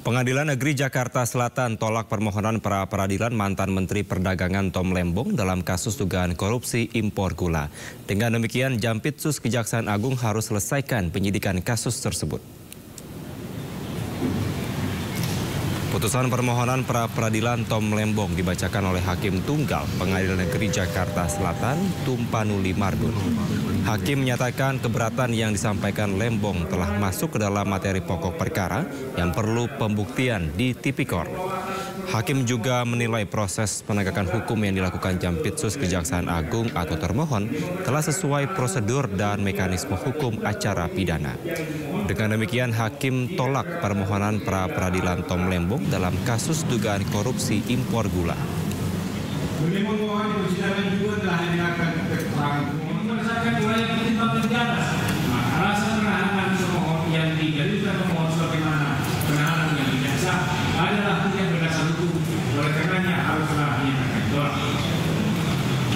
Pengadilan Negeri Jakarta Selatan tolak permohonan pra-peradilan mantan Menteri Perdagangan Tom Lembong dalam kasus dugaan korupsi impor gula. Dengan demikian, Jampitsus Kejaksaan Agung harus selesaikan penyidikan kasus tersebut. Putusan permohonan pra-peradilan Tom Lembong dibacakan oleh Hakim Tunggal Pengadilan Negeri Jakarta Selatan, Tumpanuli Marbun. Hakim menyatakan keberatan yang disampaikan Lembong telah masuk ke dalam materi pokok perkara yang perlu pembuktian di tipikor. Hakim juga menilai proses penegakan hukum yang dilakukan Jampitsus Kejaksaan Agung atau termohon telah sesuai prosedur dan mekanisme hukum acara pidana. Dengan demikian, Hakim tolak permohonan pra-peradilan Tom Lembong dalam kasus dugaan korupsi impor gula. Berdasarkan wilayah pertimbangan di atas, alasan penahanan pemohon yang didalilkan pemohon sebagaimana penahanan yang biasa adalah tidak berdasar hukum. Oleh karenanya haruslah dinyatakan tolak.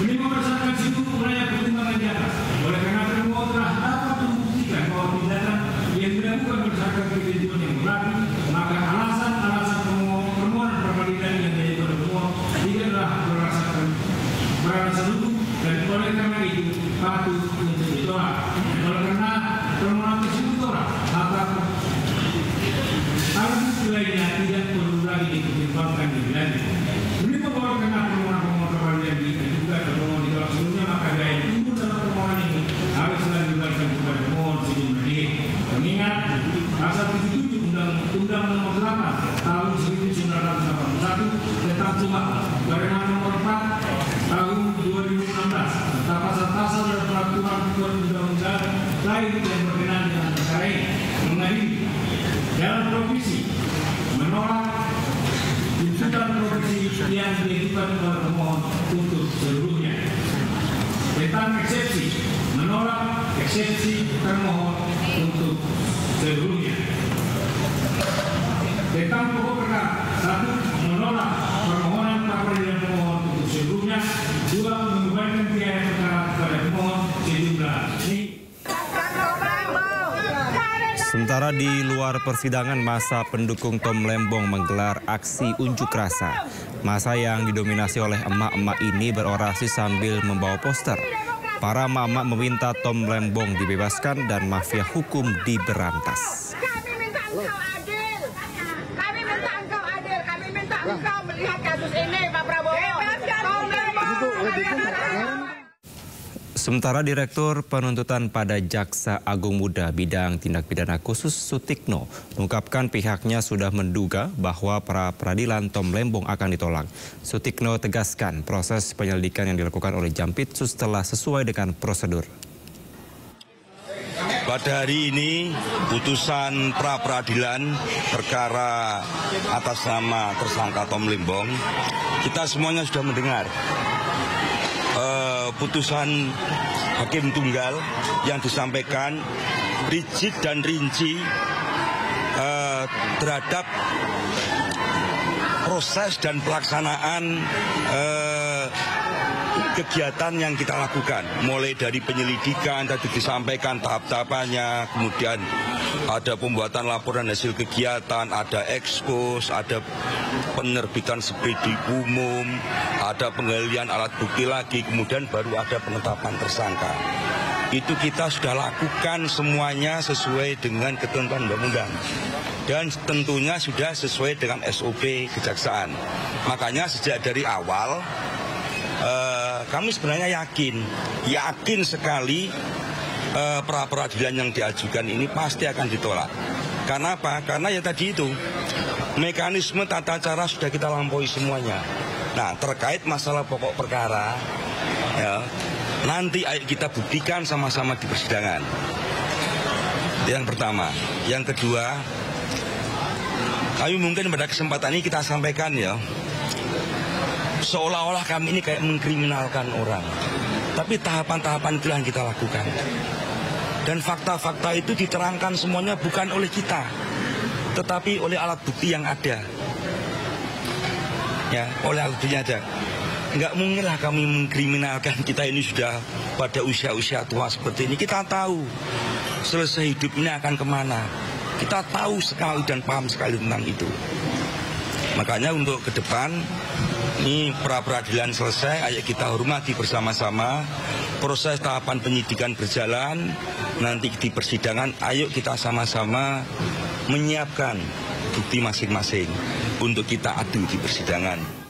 Berdasarkan seluruh wilayah pertimbangan di atas, oleh karena pemohon telah dapat membuktikan bahwa pidana yang dilakukan berdasarkan ketentuan yang berlaku, maka alasan-alasan permohonan pra-peradilan yang diajukan pemohon tidaklah berdasar hukum dan oleh karena itu patut untuk ditolak. Oleh karena permohonan tersebut ditolak, maka alat lainnya tidak perlu lagi dipertimbangkan lebih lanjut. Begitu bahwa karena permohonan pra-peradilan juga termohon ditolak sebelumnya, maka daya timbul dalam permohonan ini harus dilanjutkan kepada pemohon sejumlah ini. Mengingat pasal 77 Undang-Undang Nomor 8 Tahun 1981 tentang Sumpah Perencanaan Nomor 4 Tahun 2016 tentang pasal-pasal dan peraturan undang-undang lain yang berkenaan dengan perkara ini mengadili dalam provisi menolak tuntutan provisi yang diajukan oleh pemohon untuk seluruhnya. Tentang eksepsi menolak eksepsi termohon untuk seluruhnya. Tentang pokok perkara, 1. Menolak permohonan pra-peradilan pemohon untuk seluruhnya. 2. Membebankan biaya perkara kepada pemohon sejumlah ini. Sementara di luar persidangan, massa pendukung Tom Lembong menggelar aksi unjuk rasa. Massa yang didominasi oleh emak-emak ini berorasi sambil membawa poster. Para emak-emak meminta Tom Lembong dibebaskan dan mafia hukum diberantas. Kami minta engkau adil, kami minta engkau melihat kasus ini, Pak Prabowo. Sementara Direktur Penuntutan pada Jaksa Agung Muda Bidang Tindak Pidana Khusus Sutikno mengungkapkan pihaknya sudah menduga bahwa pra-peradilan Tom Lembong akan ditolak. Sutikno tegaskan proses penyelidikan yang dilakukan oleh Jampitsus telah sesuai dengan prosedur. Pada hari ini, putusan pra-peradilan perkara atas nama tersangka Tom Lembong, kita semuanya sudah mendengar putusan Hakim Tunggal yang disampaikan rigid dan rinci terhadap proses dan pelaksanaan kegiatan yang kita lakukan, mulai dari penyelidikan tadi disampaikan tahap-tahapannya, kemudian ada pembuatan laporan hasil kegiatan, ada ekspos, ada penerbitan sprindik umum, ada penggalian alat bukti lagi, kemudian baru ada penetapan tersangka. Itu kita sudah lakukan semuanya sesuai dengan ketentuan undang-undang. Dan tentunya sudah sesuai dengan SOP kejaksaan. Makanya sejak dari awal kami sebenarnya yakin sekali pra-peradilan yang diajukan ini pasti akan ditolak. Karena apa? Karena ya tadi itu, mekanisme tata cara sudah kita lampaui semuanya. Nah, terkait masalah pokok perkara, ya, nanti ayo kita buktikan sama-sama di persidangan. Yang pertama. Yang kedua, kami mungkin pada kesempatan ini kita sampaikan ya, seolah-olah kami ini kayak mengkriminalkan orang. Tapi tahapan-tahapan itu yang kita lakukan. Dan fakta-fakta itu diterangkan semuanya bukan oleh kita, tetapi oleh alat bukti yang ada. Ya, oleh alat bukti yang ada. Enggak mungkinlah kami mengkriminalkan, kita ini sudah pada usia-usia tua seperti ini. Kita tahu selesai hidup ini akan kemana. Kita tahu sekali dan paham sekali tentang itu. Makanya untuk ke depan, ini pra-peradilan selesai, ayo kita hormati bersama-sama. Proses tahapan penyidikan berjalan, nanti di persidangan, ayo kita sama-sama menyiapkan bukti masing-masing untuk kita adu di persidangan.